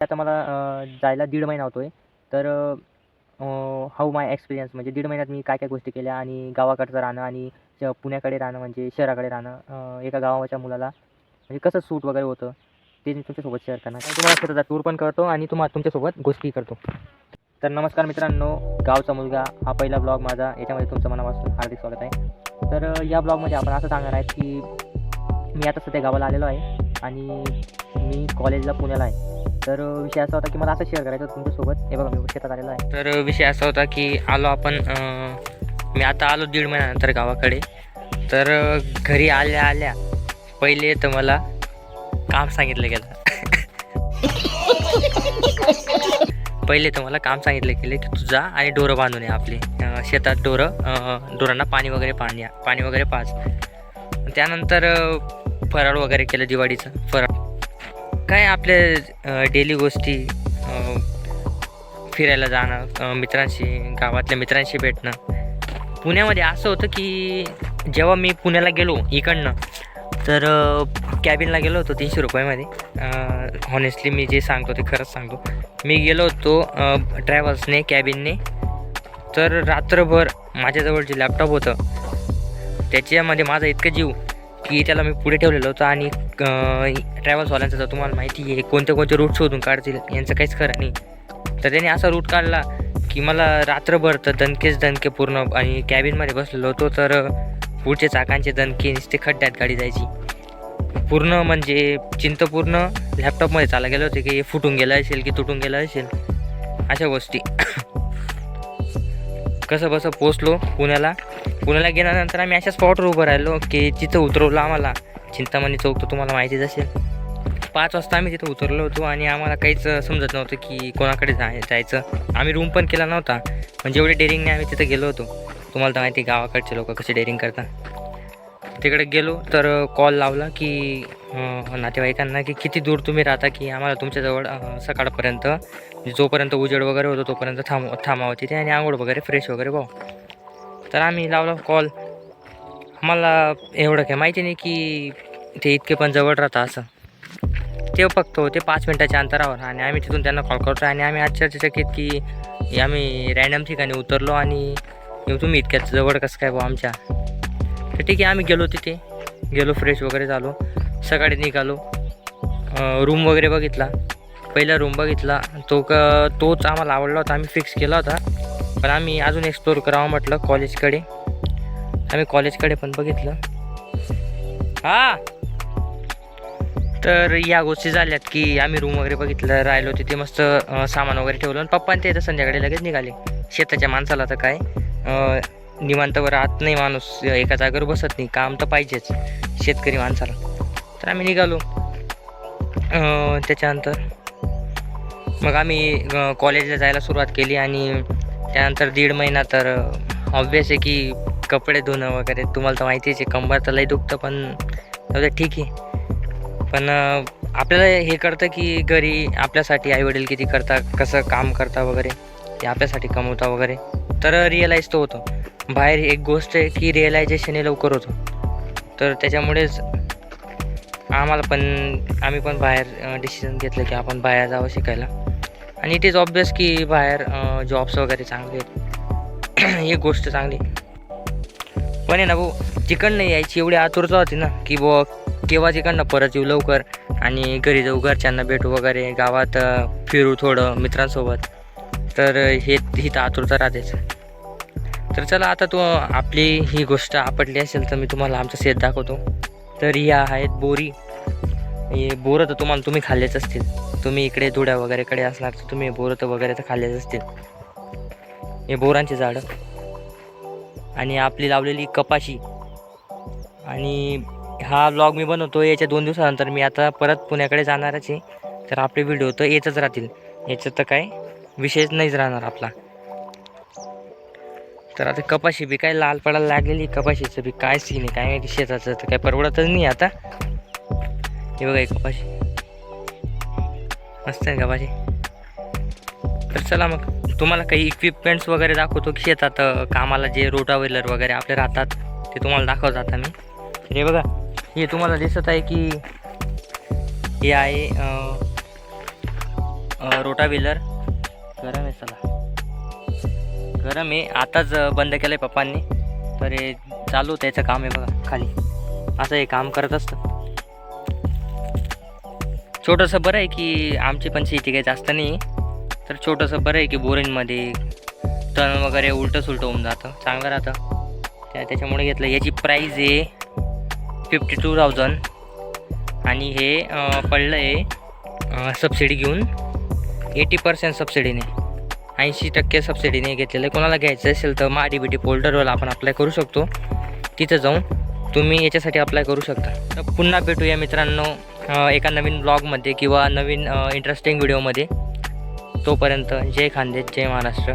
आता मला जायला 1.5 महिना होतो आहे. तर हाऊ माय एक्सपिरियन्स म्हणजे 1.5 महिन्यात मी काय-काय गोष्टी केल्या आणि गावाकडचं राहणं आणि पुण्याकडे राहणं म्हणजे शहराकडे राहणं एका गावाच्या मुलाला म्हणजे कसं सूट वगैरे होतं, ते मी तुमच्यासोबत शेअर करणार आहे. तुम्हाला शेताचा टूर पण करतो आणि तुमच्यासोबत गोष्टी करतो. तर नमस्कार मित्रांनो, गावचा मुलगा हा पहिला ब्लॉग माझा. याच्यामध्ये तुमचं मनापासून हार्दिक स्वागत आहे. तर या ब्लॉगमध्ये आपण असं सांगणार आहे की मी आता सध्या गावाला आलेलो आहे आणि मी कॉलेजला पुण्याला आहे. तर विषय असा होता की मला असं शेअर करायचं होतं तुमच्यासोबत. हे बघा, मी शेतात आलेलो आहे. तर विषय असा होता की मी आता आलो 1.5 महिन्यानंतर गावाकडे. तर घरी आल्या पहिले तर मला काम सांगितलं गेलं. पहिले तर मला काम सांगितलं गेलं की तू जा आणि ढोरं बांधून ये आपली शेतात. ढोरांना पाणी वगैरे पाज. त्यानंतर फराळ वगैरे केलं, दिवाळीचं फराळ. काय आपल्या डेली गोष्टी, फिरायला जाणं, गावातल्या मित्रांशी भेटणं. पुण्यामध्ये असं होतं की जेव्हा मी पुण्याला गेलो इकडनं, तर कॅबिनला गेलो होतो 300 रुपयामध्ये. हॉनेस्टली मी जे सांगतो ते खरंच सांगतो. मी गेलो होतो ट्रॅव्हल्सने, कॅबिनने. तर रात्रभर माझ्याजवळ जे लॅपटॉप होतं त्याच्यामध्ये माझा इतकं जीव की त्याला मी पुढे ठेवलेलं होतं. आणि ट्रॅव्हल्सवाल्यांचं तर तुम्हाला माहिती आहे कोणते रूट शोधून काढतील, यांचं काहीच खरं नाही. तर त्यांनी असा रूट काढला की मला रात्रभर तर दणके पूर्ण. आणि कॅबिनमध्ये बसलेलो होतो तर पुढचे चाकांचे दणके, नुसते खड्ड्यात गाडी जायची पूर्ण. म्हणजे चिंतपूर्ण लॅपटॉपमध्ये चालला गेलं होते की फुटून गेलं असेल की तुटून गेलं असेल, अशा गोष्टी. कसं बसं पोचलो पुण्याला गेल्यानंतर आम्ही अशा स्पॉटवर उभं राहिलो की जिथं उतरवलं आम्हाला, चिंतामणी चौक तर तुम्हाला माहितीच असेल. 5 वाजता आम्ही तिथं उतरलो होतो आणि आम्हाला काहीच समजत नव्हतं की कोणाकडे जायचं. आम्ही रूम पण केला नव्हता, म्हणजे एवढे डेअरिंगने आम्ही तिथं गेलो होतो. तुम्हाला तर माहिती गावाकडचे लोक कसे डेअरिंग करतात. तिकडे गेलो तर कॉल लावला की नातेवाईकांना की किती दूर तुम्ही राहता, की आम्हाला तुमच्याजवळ सकाळपर्यंत, जोपर्यंत उजेड वगैरे होतो तोपर्यंत थांबावं तिथे आणि आंघोळ वगैरे फ्रेश वगैरे व्हावं. तर आम्ही लावला कॉल. आम्हाला एवढं काय माहिती नाही की ते इतके पण जवळ राहतं असं. ते फक्त होते 5 मिनटाच्या अंतरावर आणि आम्ही तिथून त्यांना कॉल करतो आणि आम्ही आश्चर्यचकित की आम्ही रॅन्डम ठिकाणी उतरलो आणि तुम्ही इतक्यात जवळ कसं काय भाऊ आमच्या. तर ठीक आहे, आम्ही गेलो फ्रेश वगैरे झालो, सकाळी निघालो. रूम वगैरे बघितला, पहिला रूम बघितला, तोच आम्हाला आवडला होता, आम्ही फिक्स केला होता. पण आम्ही अजून एक्सप्लोर करावं म्हटलं कॉलेजकडे. आम्ही कॉलेजकडे पण बघितलं. तर या गोष्टी झाल्यात की आम्ही रूम वगैरे बघितलं, राहिलो तिथे मस्त, सामान वगैरे ठेवलं आणि पप्पा ते तर संध्याकाळी लगेच निघाले. शेताच्या माणसाला तर काय निवांतवर राहत नाही माणूस, एका जागेवर बसत नाही, काम तर पाहिजेच शेतकरी माणसाला. तर आम्ही निघालो. त्याच्यानंतर मग आम्ही कॉलेजला जायला सुरुवात केली आणि त्यानंतर 1.5 महिना तर ऑब्वियस आहे की कपडे धुणं वगैरे, तुम्हाला तर माहितीच आहे, कंबर तर लई दुखतं. पण ठीक आहे. पण आपल्याला हे कळतं की घरी आपल्यासाठी आईवडील किती करतात, कसं काम करता वगैरे, ते आपल्यासाठी कमवता वगैरे. तर रिअलाईज तो होतो. बाहेर एक गोष्ट आहे की रिअलायझेशन हे लवकर होतं. तर त्याच्यामुळेच आम्ही पण बाहेर डिसिजन घेतलं की आपण बाहेर जावं शिकायला. आणि इट इज ऑब्वियस की बाहेर जॉब्स वगैरे चांगले आहेत. ही गोष्ट चांगली. पण आहे ना भाऊ, तिकडनं यायची एवढी आतुरता होती ना की केव्हा तिकडनं परत येऊ लवकर आणि घरी जाऊ, घरच्यांना भेटू वगैरे, गावात फिरू थोडं मित्रांसोबत. तर ही तर आतुरता राहतेच. तर चला, आता आपली ही गोष्ट आपटली असेल तर मी तुम्हाला आमचं शेत दाखवतो. तर या आहेत बोरी. हे बोरं तर तुम्ही खाल्लेच असतील. तुम्ही इकडे धुळ्या वगैरेकडे असणार तर तुम्ही बोरं तर वगैरे तर खाल्लेच असतील. हे बोरांचे झाडं आणि आपली लावलेली कपाशी. आणि हा व्लॉग मी बनवतो याच्या 2 दिवसानंतर. मी आता परत पुण्याकडे जाणारच आहे. तर आपले व्हिडिओ तर येतच राहतील, याचं तर काय विषयच नाहीच राहणार आपला. तर आता कपाशी बी काय लाल पडायला लागलेली. कपाशीचं बी काय सीन आहे काय माहिती, शेताचं तर काय परवडतच नाही आता. हे बघा, एक कपाशी मस्त आहे कपाशी. तर चला मग तुम्हाला काही इक्विपमेंट्स वगैरे दाखवतो की शेतात कामाला जे रोटावेलर वगैरे आपले राहतात ते तुम्हाला दाखवत आता मी. हे बघा, हे तुम्हाला दिसत आहे की हे आहे रोटाव्हिलर गरम आहे. चला गरम आहे. आताच बंद केलं आहे पप्पांनी. तर हे चालू त्याचं काम आहे बघा खाली. असं हे काम करत असतं. छोटंसं बरं आहे की आमची पण शेती काही जास्त नाही. तर छोटंसं बरं आहे की बोरिंगमध्ये तण वगैरे उलटं सुलटं होऊन जातं, चांगलं राहतं. त्याच्यामुळे घेतलं. याची प्राईज आहे 52,000 आणि हे पडलं आहे सबसिडी घेऊन 80% सबसिडीने, 80% सबसिडीने घेतलेलं आहे. कोणाला घ्यायचं असेल तर DBT पोर्टलवर आपण अप्लाय करू शकतो. तिथं जाऊन तुम्ही याच्यासाठी अप्लाय करू शकता. तर पुन्हा भेटूया मित्रांनो एका नवीन ब्लॉगमध्ये किंवा नवीन इंटरेस्टिंग व्हिडिओमध्ये. तोपर्यंत जय खानदेश, जय महाराष्ट्र.